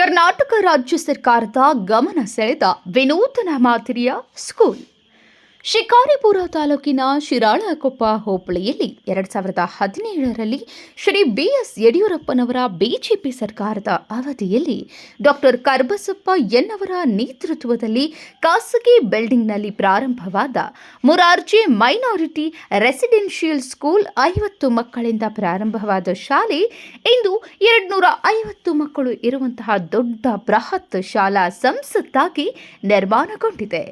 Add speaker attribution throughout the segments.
Speaker 1: ಕರ್ನಾಟಕ ರಾಜ್ಯ ಸರ್ಕಾರದ ಗಮನ ಸೆಳೆದ ವಿನೂತನ ಮಾದರಿಯ ಸ್ಕೂಲ್. ಶಿಕಾರಿಪುರ ತಾಲೂಕಿನ ಶಿರಾಳಕೊಪ್ಪ ಹೋಬಳಿಯಲ್ಲಿ 2017ರಲ್ಲಿ ಶ್ರೀ BS ಯಡಿಯೂರಪ್ಪನವರ ಬಿಜೆಪಿ ಸರ್ಕಾರದ ಅವಧಿಯಲ್ಲಿ ಡಾಕ್ಟರ್ ಕರ್ಬಸಪ್ಪ ಎನ್ನವರ ನೇತೃತ್ವದಲ್ಲಿ ಖಾಸಗಿ ಬಿಲ್ಡಿಂಗ್ನಲ್ಲಿ ಪ್ರಾರಂಭವಾದ ಮೊರಾರ್ಜಿ ಮೈನಾರಿಟಿ ರೆಸಿಡೆನ್ಷಿಯಲ್ ಸ್ಕೂಲ್ 50 ಮಕ್ಕಳಿಂದ ಪ್ರಾರಂಭವಾದ ಶಾಲೆ ಇಂದು 250 ಮಕ್ಕಳು ಇರುವಂತಹ ದೊಡ್ಡ ಬೃಹತ್ ಶಾಲಾ ಸಂಸತ್ತಾಗಿ ನಿರ್ಮಾಣಗೊಂಡಿದೆ.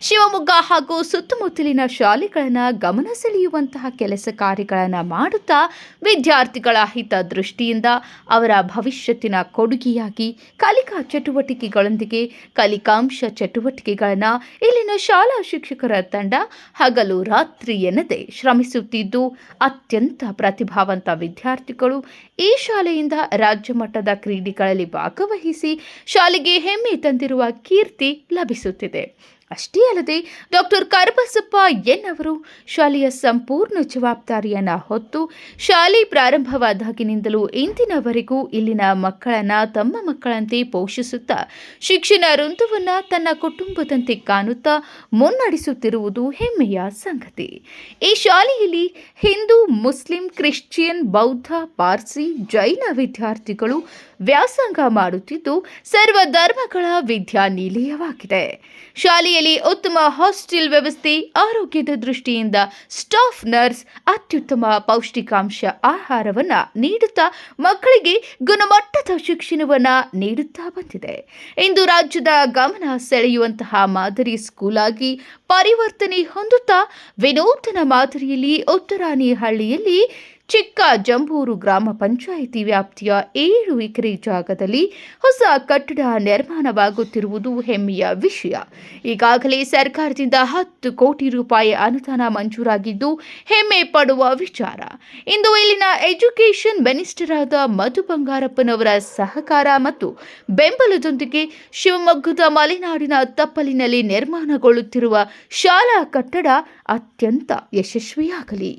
Speaker 1: ಶಿವಮೊಗ್ಗ ಹಾಗೂ ಸುತ್ತಮುತ್ತಲಿನ ಶಾಲೆಗಳನ್ನು ಗಮನ ಸೆಳೆಯುವಂತಹ ಕೆಲಸ ಕಾರ್ಯಗಳನ್ನು ಮಾಡುತ್ತಾ ವಿದ್ಯಾರ್ಥಿಗಳ ಹಿತದೃಷ್ಟಿಯಿಂದ ಅವರ ಭವಿಷ್ಯತ್ತಿನ ಕೊಡುಗೆಯಾಗಿ ಕಲಿಕಾ ಚಟುವಟಿಕೆಗಳೊಂದಿಗೆ ಕಲಿಕಾಂಶ ಚಟುವಟಿಕೆಗಳನ್ನು ಇಲ್ಲಿನ ಶಾಲಾ ಶಿಕ್ಷಕರ ತಂಡ ಹಗಲು ರಾತ್ರಿ ಎನ್ನದೆ ಶ್ರಮಿಸುತ್ತಿದ್ದು ಅತ್ಯಂತ ಪ್ರತಿಭಾವಂತ ವಿದ್ಯಾರ್ಥಿಗಳು ಈ ಶಾಲೆಯಿಂದ ರಾಜ್ಯ ಮಟ್ಟದ ಕ್ರೀಡೆಗಳಲ್ಲಿ ಭಾಗವಹಿಸಿ ಶಾಲೆಗೆ ಹೆಮ್ಮೆ ತಂದಿರುವ ಕೀರ್ತಿ ಲಭಿಸುತ್ತಿದೆ. ಅಷ್ಟೇ ಅಲ್ಲದೆ ಡಾಕ್ಟರ್ ಕರ್ಬಸಪ್ಪ ಎನ್ನವರು ಶಾಲೆಯ ಸಂಪೂರ್ಣ ಜವಾಬ್ದಾರಿಯನ್ನು ಹೊತ್ತು ಶಾಲೆ ಪ್ರಾರಂಭವಾದಾಗಿನಿಂದಲೂ ಇಂದಿನವರೆಗೂ ಇಲ್ಲಿನ ಮಕ್ಕಳನ್ನು ತಮ್ಮ ಮಕ್ಕಳಂತೆ ಪೋಷಿಸುತ್ತಾ ಶಿಕ್ಷಣ ವೃಂದವನ್ನು ತನ್ನ ಕುಟುಂಬದಂತೆ ಕಾಣುತ್ತಾ ಮುನ್ನಡೆಸುತ್ತಿರುವುದು ಹೆಮ್ಮೆಯ ಸಂಗತಿ. ಈ ಶಾಲೆಯಲ್ಲಿ ಹಿಂದೂ, ಮುಸ್ಲಿಂ, ಕ್ರಿಶ್ಚಿಯನ್, ಬೌದ್ಧ, ಪಾರ್ಸಿ, ಜೈನ ವಿದ್ಯಾರ್ಥಿಗಳು ವ್ಯಾಸಂಗ ಮಾಡುತ್ತಿದ್ದು ಸರ್ವಧರ್ಮಗಳ ವಿದ್ಯಾನಿಲಯವಾಗಿದೆ. ಶಾಲೆಯಲ್ಲಿ ಉತ್ತಮ ಹಾಸ್ಟೆಲ್ ವ್ಯವಸ್ಥೆ, ಆರೋಗ್ಯದ ದೃಷ್ಟಿಯಿಂದ ಸ್ಟಾಫ್ ನರ್ಸ್, ಅತ್ಯುತ್ತಮ ಪೌಷ್ಟಿಕಾಂಶ ಆಹಾರವನ್ನು ನೀಡುತ್ತಾ ಮಕ್ಕಳಿಗೆ ಗುಣಮಟ್ಟದ ಶಿಕ್ಷಣವನ್ನು ನೀಡುತ್ತಾ ಬಂದಿದೆ. ಇಂದು ರಾಜ್ಯದ ಗಮನ ಸೆಳೆಯುವಂತಹ ಮಾದರಿ ಸ್ಕೂಲ್ ಆಗಿ ಪರಿವರ್ತನೆ ಹೊಂದುತ್ತಾ ವಿನೂತನ ಮಾದರಿಯಲ್ಲಿ ಉತ್ತರಾಣಿಹಳ್ಳಿಯಲ್ಲಿ ಚಿಕ್ಕ ಜಂಬೂರು ಗ್ರಾಮ ಪಂಚಾಯಿತಿ ವ್ಯಾಪ್ತಿಯ 7 ಎಕರೆ ಜಾಗದಲ್ಲಿ ಹೊಸ ಕಟ್ಟಡ ನಿರ್ಮಾಣವಾಗುತ್ತಿರುವುದು ಹೆಮ್ಮೆಯ ವಿಷಯ. ಈಗಾಗಲೇ ಸರ್ಕಾರದಿಂದ 10 ಕೋಟಿ ರೂಪಾಯಿ ಅನುದಾನ ಮಂಜೂರಾಗಿದ್ದು ಹೆಮ್ಮೆ ಪಡುವ ವಿಚಾರ. ಇಂದು ಇಲ್ಲಿನ ಎಜುಕೇಷನ್ ಮಿನಿಸ್ಟರ್ ಆದ ಮಧು ಬಂಗಾರಪ್ಪನವರ ಸಹಕಾರ ಮತ್ತು ಬೆಂಬಲದೊಂದಿಗೆ ಶಿವಮೊಗ್ಗದ ಮಲೆನಾಡಿನ ತಪ್ಪಲಿನಲ್ಲಿ ನಿರ್ಮಾಣಗೊಳ್ಳುತ್ತಿರುವ ಶಾಲಾ ಕಟ್ಟಡ ಅತ್ಯಂತ ಯಶಸ್ವಿಯಾಗಲಿ.